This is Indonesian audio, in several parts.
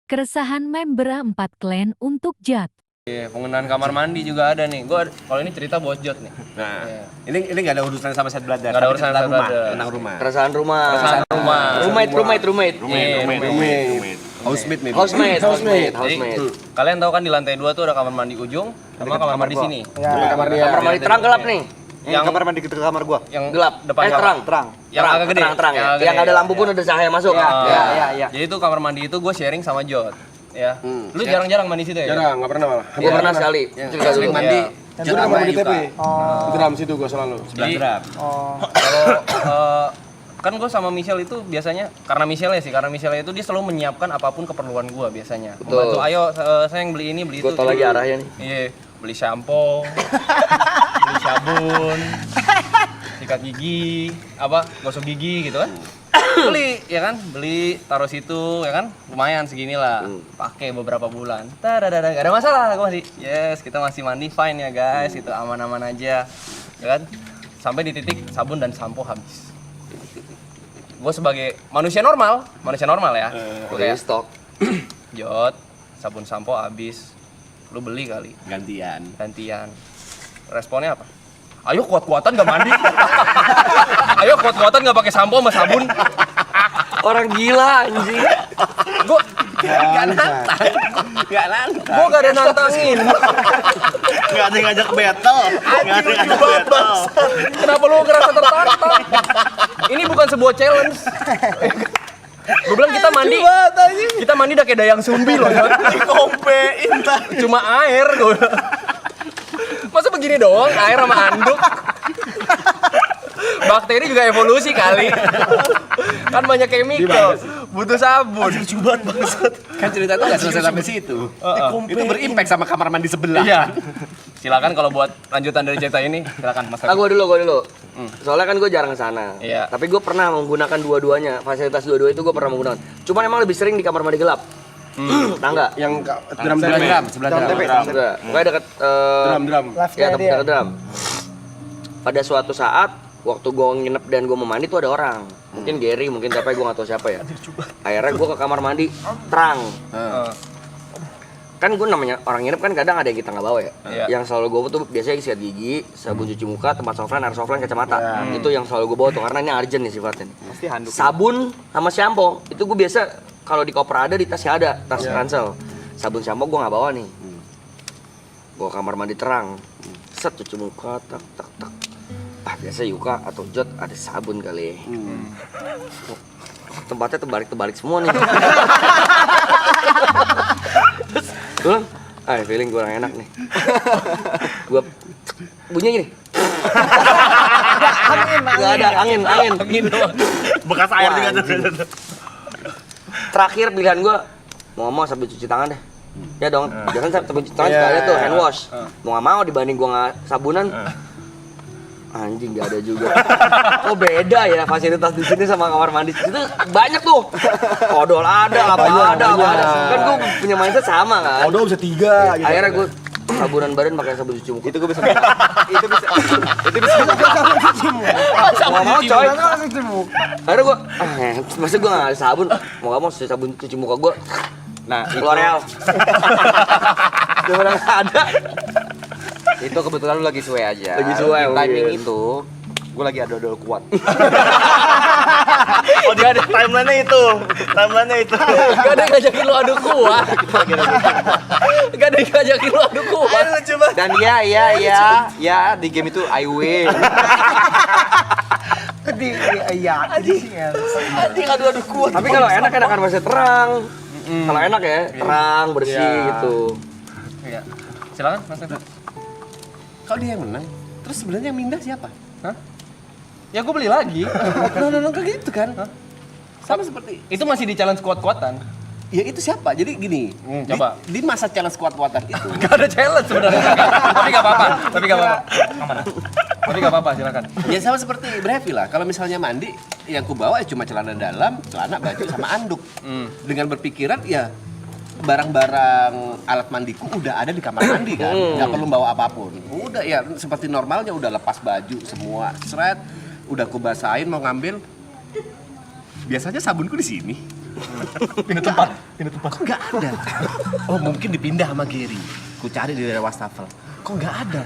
Keresahan member 4 klan untuk Jat. Iya, penggunaan kamar mandi juga ada nih. Kalau ini cerita buat Jot nih. Nah, Iya. ini nggak ada urusan sama set brother. Nggak ada tapi urusan tentang sama rumah, brother. tentang rumah. Keresahan rumah. Keresahan rumah. Roommate. Roommate. Housemate maybe. Jadi, kalian tahu kan di lantai 2 tuh ada kamar mandi ujung sama kamar mandi sini. Ya, kamar dia. Kamar mandi terang gelap nih. Yang kamar mandi ke kamar gua. Yang Gelap. depan kamar. Terang. Yang agak gede. Terang ya. agak Yang gede. ada lampu pun ada cahaya masuk. Ya. Jadi itu kamar mandi itu gue sharing sama Jot. Ya. Lu jarang-jarang mandi situ ya? Jarang, nggak pernah malah. Gua pernah sekali. Cerita Sering dulu. mandi. Iya. Jod sama di TP. Drum situ gua selalu. Jadi, kalau kan gue sama Michelle itu biasanya karena Michelle itu dia selalu menyiapkan apapun keperluan gue biasanya. Betul. Membantu, ayo saya yang beli ini beli Gua itu. tau lagi arahnya nih. Iya, beli shampoo, beli sabun, sikat gigi, gosok gigi gitu kan. Beli ya kan, beli taruh situ ya kan, lumayan seginilah. Pakai beberapa bulan. Tadadada, gak ada masalah, gue masih kita masih mandi fine ya guys, itu aman-aman aja. Ya kan? Sampai di titik sabun dan sampo habis. Gue sebagai manusia normal ya. Gue Oke, kayak stok. Jot, sabun sampo habis. Lu beli kali. Gantian. Responnya apa? Ayo kuat-kuatan gak mandi. Ayo kuat-kuatan gak pakai sampo sama sabun. Orang gila anjing. Gue gak nantang. Gue gak ada nantangin. Nggak ada yang ngajak battle. Nggak ada yang ngajak battle. Kenapa lu ngerasa tertantang? Ini bukan sebuah challenge. Gue bilang kita mandi udah kayak dayang sumbi loh. Dikompein tadi. Cuma air gue. Masa begini doang air sama anduk? Bakteri juga evolusi kali. Kan banyak chemical, butuh sabun. Coba bangsat. Kan cerita itu nggak selesai sampai situ. Itu berimpact sama kamar mandi sebelah. Iya. Silakan kalau buat lanjutan dari cerita ini, silakan Mas. Gua dulu. Soalnya kan gue jarang kesana. Iya. Tapi gue pernah menggunakan dua-duanya. Fasilitas dua-dua itu gue pernah menggunakan. Cuman emang lebih sering di kamar mandi gelap. Tangga. Yang drum sebelah drum. Enggak. Pokoknya dekat Drum. ya dekat drum. Pada suatu saat waktu gue nginep dan gue mau mandi tuh ada orang. Mungkin Gary, mungkin siapa, gue gak tahu siapa ya. Akhirnya gue ke kamar mandi terang. Kan gue namanya orang nginep kan kadang ada yang kita nggak bawa ya. Iya. Yang selalu gue bawa tuh biasanya sikat gigi, sabun cuci muka, tempat softline, air softline, kacamata. Itu yang selalu gue bawa tuh karena ini urgent nih sifatnya. Pasti handuk. Sabun sama shampoo itu gue biasa kalau di koper ada, di tasnya ada, tas ransel. Sabun shampoo gue nggak bawa nih. Gue kamar mandi terang, set cuci muka, tak. Biasa Yuka atau Jot ada sabun kali. Tempatnya terbalik semua nih. Terus, feeling gue orang enak nih. Gue bunyinya gini. Gak ada angin. Bekas air juga ada. Terakhir pilihan gue mau ngomong sabun cuci tangan deh. Ya dong, jangan sabun cuci tangan sekali tuh hand wash. Mau nggak mau dibanding gue nggak sabunan. Anjing gak ada juga. Oh beda ya fasilitas di sini sama kamar mandi. Itu banyak tuh. Odol ada, apa ada. Kan gue punya mindset sama kan. Odol bisa 3 gitu. Akhirnya gue sabunan badan pakai sabun cuci muka. Itu gue bisa. Itu bisa sabun cuci muka. Nggak mau coy. Akhirnya gue, masa gue nggak ada sabun. Mau nggak mau sabun cuci muka gue. Nah, L'Oreal. Gue udah nggak ada. Itu kebetulan lu lagi suwe aja. Lagi suwe, Timing mungkin. itu, gue lagi ada odol kuat. oh dia ada timeline-nya itu. Gak ada yang ngajakin lu adu kuat. Gak ada yang ngajakin lu adu kuat. Dan ya di game itu I win. Anjing adu kuat. Tapi kalau enak enakan masih terang. Kalau enak ya, terang, bersih gitu. Iya. Silakan Mas. Kalau dia yang menang, terus sebenarnya yang mindah siapa? Hah? Ya gue beli lagi. No, kayak gitu kan? Sama seperti Itu masih di challenge kuat-kuatan. ya itu siapa? Jadi gini, coba. di masa challenge kuat-kuatan itu Gak ada challenge sebenarnya. Tapi gak apa-apa. Aman. Tapi gak apa-apa, silakan. ya sama seperti Brevi lah. Kalau misalnya mandi, yang ku bawa cuma celana dalam, celana, baju sama anduk. Dengan berpikiran ya barang-barang alat mandiku udah ada di kamar mandi kan, nggak perlu bawa apapun. Udah ya seperti normalnya, udah lepas baju semua, seret, udah ku basahin mau ngambil. Biasanya sabunku di sini. Pindah tempat. Kok nggak ada? Oh mungkin dipindah sama Gary. Ku cari di daerah wastafel. Kok nggak ada?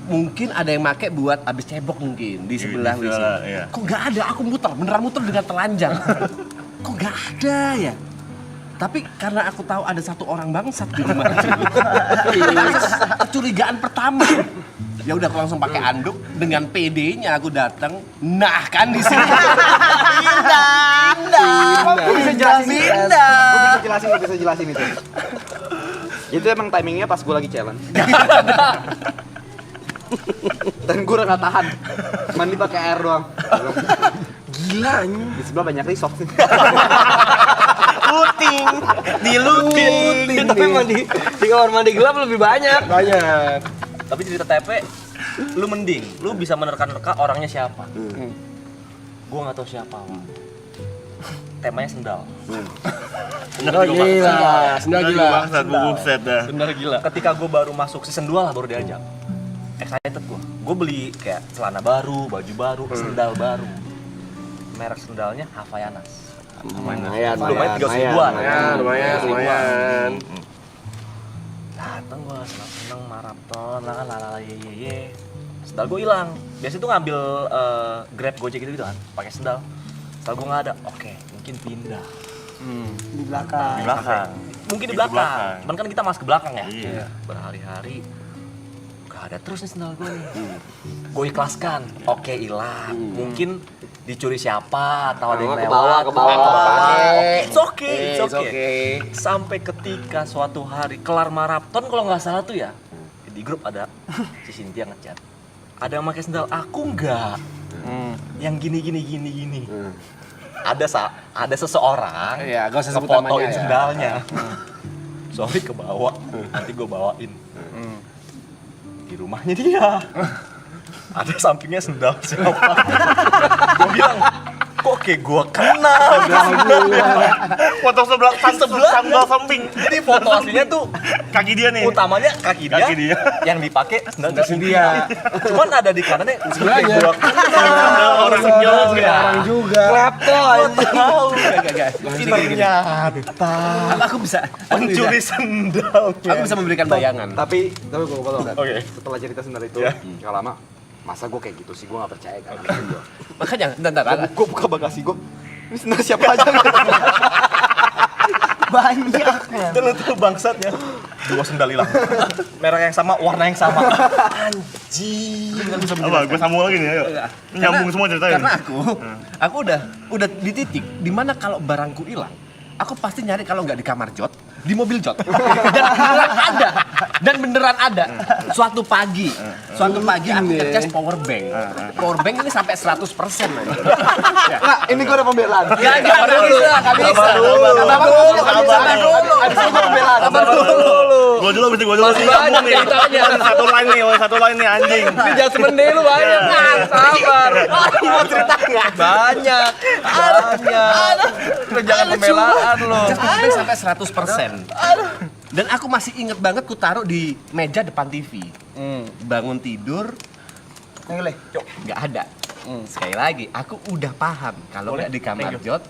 Mungkin ada yang make buat abis cebok mungkin di sebelah WC. Iya. Kok nggak ada? Aku beneran muter dengan telanjang. Kok nggak ada ya? Tapi karena aku tahu ada satu orang bangsat di rumah kecurigaan pertama. Ya udah aku langsung pakai anduk dengan PD-nya aku datang. Nah kan di sini. Gue bisa jelasin. Pindah. Gue bisa jelasin itu. Itu emang timingnya pas gue lagi challenge. Dan gue udah gak tahan. Mandi pakai air doang. Gila. Di sebelah banyak resort sih. Looting. Tapi emang di kamar mandi gelap lebih banyak. Banyak. Tapi cerita TP, lu mending, lu bisa menerka-nerka orangnya siapa. Gua nggak tahu siapa. Temanya sendal. Sendal gila. Bangsat, buset dah. Bener gila. Ketika gue baru masuk season 2 lah baru diajak. Excited gue. Gue beli kayak celana baru, baju baru, sendal baru. Merek sendalnya Havaianas. Lumayan, Lumayan 300 ribuan. Lumayan. Dateng gue seneng maraton lah kan lalala ye. Sendal gue hilang. Biasanya tuh ngambil Grab Gojek gitu kan, pakai sendal. Sendal gue nggak ada. Oke, mungkin pindah. Di belakang. Di belakang. Mungkin di Pintu belakang. belakang. Cuman kan kita masuk ke belakang ya. Iya. Berhari-hari gak ada terus nih sendal gue nih. Gue ikhlaskan. Oke, hilang. Mungkin dicuri siapa atau ada yang Ke lewat. bawah. It's okay. Sampai ketika suatu hari kelar maraton kalau nggak salah tuh ya di grup ada si Cynthia ngechat. Ada yang pakai sendal, aku enggak. Yang gini. Ada seseorang Iya, gak usah sebut namanya ngefotoin ya. sendalnya. Sorry kebawa, nanti gue bawain. Di rumahnya dia. Ada sampingnya sendal siapa? Gue bilang, kok kayak gue kenal sendalnya. Foto sebelah sandal samping. Jadi foto aslinya tuh Kaki dia nih. utamanya kaki dia, yang dipakai sendal dia. Cuman ada di kanannya sebelahnya gua kenal Orang juga. Klepton. Tahu. Ternyata aku bisa Pencuri sendal. Aku bisa memberikan bayangan. Tapi gue potong kan. Oke. Setelah cerita sendal itu, gak lama. Masa gue kayak gitu sih, gue gak percaya kan. Makanya, bentar. Gue buka bagasi gue. Ini sendal siapa aja? Banyak. Dan itu bangsatnya. 2 sendal hilang. Merek yang sama, warna yang sama. Anjing. Apa? Gue sambung lagi nih, ayo. Nyambung semua ceritanya. Karena aku udah di titik dimana kalau barangku hilang, aku pasti nyari kalau nggak di kamar Jot, di mobil Jot. Dan beneran ada. Suatu pagi aku ngecas power bank. Power bank ini sampai 100% aja. Nah, ini gue ada pembelaan. Gak bisa. Sabar dulu. Abis itu gue pembelaan. Gue dulu. Nyambung nih. Satu line nih anjing. Judgment day lu banyak. Sabar. Mau cerita nggak? Banyak. Lu jangan pembelaan lo. Cas power bank sampai 100%. Dan aku masih inget banget ku taruh di meja depan TV. Bangun tidur, nggak ada. Sekali lagi, aku udah paham kalau nggak di kamar Jot,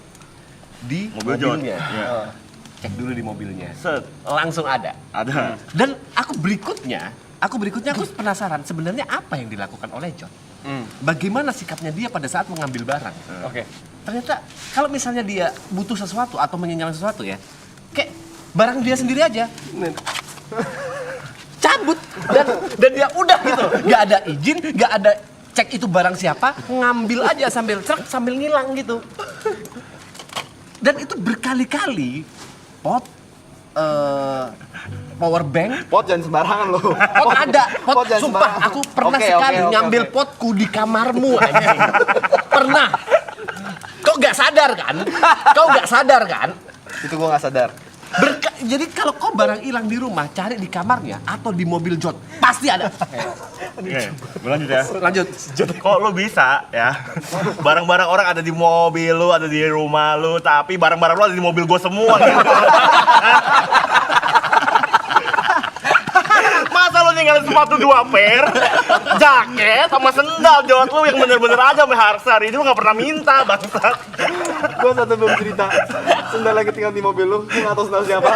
di Mobil Jot. mobilnya. Iya. Cek dulu di mobilnya. Set. Langsung ada. Ada. Dan aku berikutnya aku penasaran sebenarnya apa yang dilakukan oleh Jot. Bagaimana sikapnya dia pada saat mengambil barang. Oke. Ternyata kalau misalnya dia butuh sesuatu atau menginginkan sesuatu ya, kayak barang dia sendiri aja cabut dan dia udah gitu, nggak ada izin, nggak ada cek itu barang siapa, ngambil aja sambil ngilang gitu. Dan itu berkali-kali pot power bank. Pot jangan sembarangan lo. Pot ada, pot jangan sumpah sembarangan. aku pernah Oke, sekali oke, ngambil oke. potku di kamarmu anjing. Pernah. Kau nggak sadar kan? Itu gue gak sadar. Jadi kalau kau barang hilang di rumah, cari di kamarnya atau di mobil Jot, pasti ada. Oke, gue lanjut ya. Lanjut. Kok lu bisa ya? Barang-barang orang ada di mobil lu, ada di rumah lu, tapi barang-barang lu ada di mobil gue semua gitu. Masa lu ninggalin sepatu 2 pair, jaket sama sendal Jot lu yang bener-bener aja sampai Harsar ini lu gak pernah minta bangsat. Gua satu belum cerita. Sendal lagi tinggal di mobil lu, gua nggak tahu sendal siapa.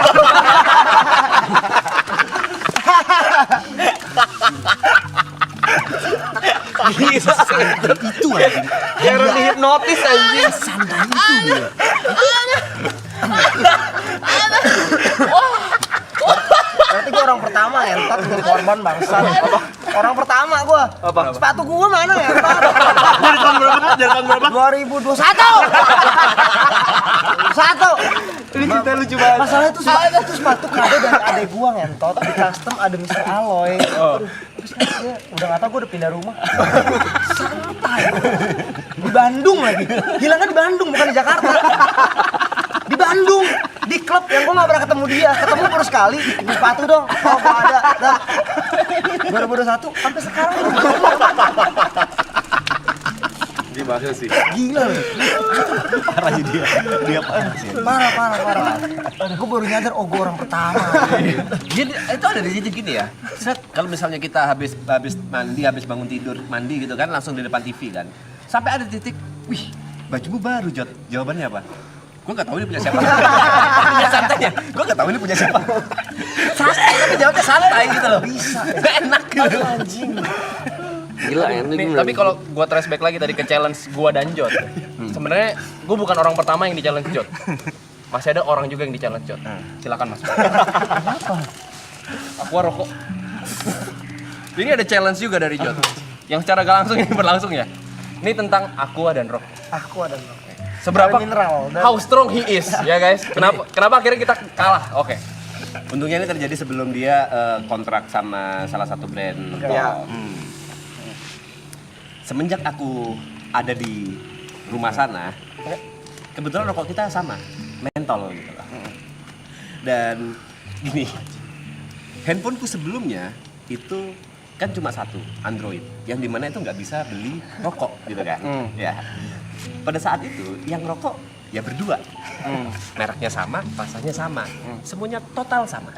Itu anjing. Kayak orang dihipnotis anjing. Sandal itu dia. Berarti gua orang pertama ngentot jadi korban bangsat. Orang pertama gua. Apa? Sepatu gua mana ngentot? Dari tahun berapa? Dari tahun berapa? 2021. Satu. Ini cerita lucu banget. Masalahnya itu sepatu kado dari adek gua ngentot, di custom ada Mr. Alloy. Aduh, terus kan dia udah nggak tahu gua udah pindah rumah. Santai. Di Bandung lagi. Hilangnya di Bandung bukan di Jakarta. Di Bandung, di klub yang gua nggak pernah ketemu dia. Ketemu baru sekali, ini sepatu dong. Oh, gua ada. Dah. 2021 sampai sekarang. Dia bahasa sih. Gila loh. Parahnya dia. Dia parah sih. Parah. Gue baru nyadar, oh gue orang pertama. Jadi itu ada di sini gini ya. Set, kalau misalnya kita habis mandi, habis bangun tidur, mandi gitu kan, langsung di depan TV kan. Sampai ada titik, wih, bajumu baru, Jot. Jawabannya apa? Gue nggak tahu ini punya siapa. Punya santainya. Gue nggak tahu ini punya siapa. Santai, tapi jawabnya santai gitu loh. Bisa. Gak enak gitu. Anjing. Gila ya. Nih, tapi kalau gua trace back lagi tadi ke challenge gua dan Jot. Sebenarnya gua bukan orang pertama yang di challenge Jot. Masih ada orang juga yang di challenge Jot. Silakan Mas. Kenapa? Aku rokok. Ini ada challenge juga dari Jot. Yang secara gak langsung ini berlangsung ya. Ini tentang aqua dan rokok. Aku ada loh. Seberapa Mineral, dan- how strong he is ya guys. Kenapa akhirnya kita kalah? Oke. Untungnya ini terjadi sebelum dia kontrak sama salah satu brand rokok. Ya. Semenjak aku ada di rumah sana, kebetulan rokok kita sama, mentol gitu loh. Dan gini, handphoneku sebelumnya itu kan cuma satu, Android, yang dimana itu nggak bisa beli rokok gitu kan. Ya. Pada saat itu yang rokok ya berdua. Mereknya sama, rasanya sama, semuanya total sama.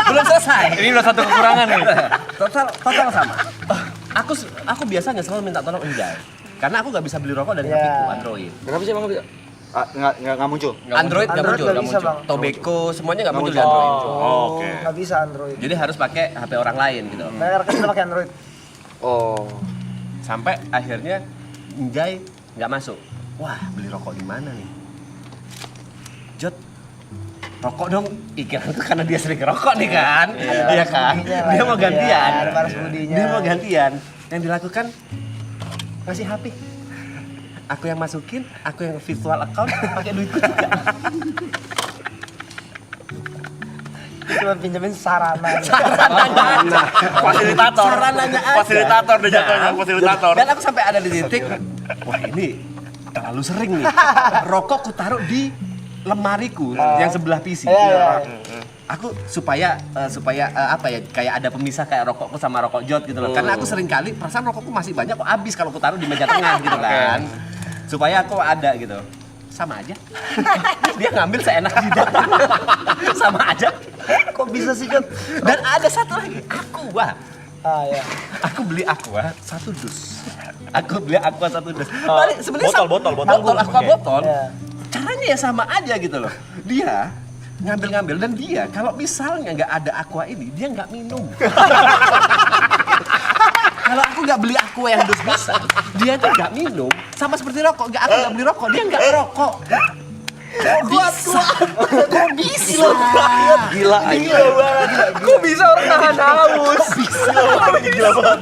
Belum selesai. Ini udah satu kekurangan nih. Total sama. Aku biasanya selalu minta tolong Enjay. Karena aku nggak bisa beli rokok dari Ya. HP-ku Android. Kenapa sih emang bisa? Nggak muncul. Android nggak Android muncul, nggak nggak bisa, muncul. Bang. Tobacco semuanya nggak muncul di Android. Oh, oke. Nggak bisa Android. Jadi harus pakai HP orang lain gitu. Kayak rekan udah pakai Android. Oh. Sampai akhirnya Enjay nggak masuk. Wah, beli rokok di mana nih? Jot, rokok dong. Ikiran tuh karena dia sering ngerokok nih kan. Iya kan? budinya lah, Dia mau gantian. balas budinya. Dia mau gantian. Yang dilakukan ngasih HP. Aku yang masukin, aku yang virtual account, pakai duitku juga. Cuma pinjemin sarana. Fasilitator. Sarananya aja. Fasilitator deh jatuhnya, Nah, fasilitator. Dan aku sampai ada di titik, wah ini terlalu sering nih. Rokok ku taruh di lemariku yang sebelah PC. Iya. Aku supaya apa ya, kayak ada pemisah kayak rokokku sama rokok Jot gitu loh. Karena aku sering kali perasaan rokokku masih banyak kok habis kalau ku taruh di meja tengah gitu kan. Supaya aku ada gitu. Sama aja. Dia ngambil seenak jidat. Sama aja. Kok bisa sih, Jot? Dan ada satu lagi, Aqua. Ah ya. Aku beli Aqua 1 dus. Aku beli Aqua 1 dus. Balik sebenarnya Botol. botol Aqua Oke. botol. Ya. Caranya ya sama aja gitu loh. Dia ngambil dan dia kalau misalnya nggak ada Aqua ini, dia nggak minum. Kalau aku nggak beli Aqua yang dus-dusan, dia tuh nggak minum. Sama seperti rokok, aku nggak beli rokok, dia nggak ngerokok. Kok bisa? Gila anjing. Kok bisa orang nahan haus? Gila banget.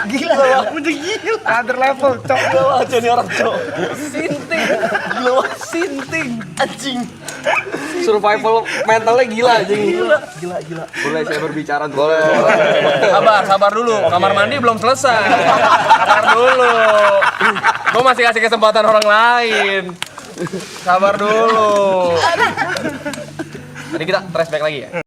Gila loh. Udah gila. Other level, cok. Aja nih orang cowok. Sinting. Anjing. Survival mentalnya gila anjing. Gila. Boleh saya berbicara? Boleh. Sabar dulu. Kamar mandi belum selesai. Sabar dulu. Gue masih kasih kesempatan orang lain. Sabar dulu. Tadi kita trace back lagi ya.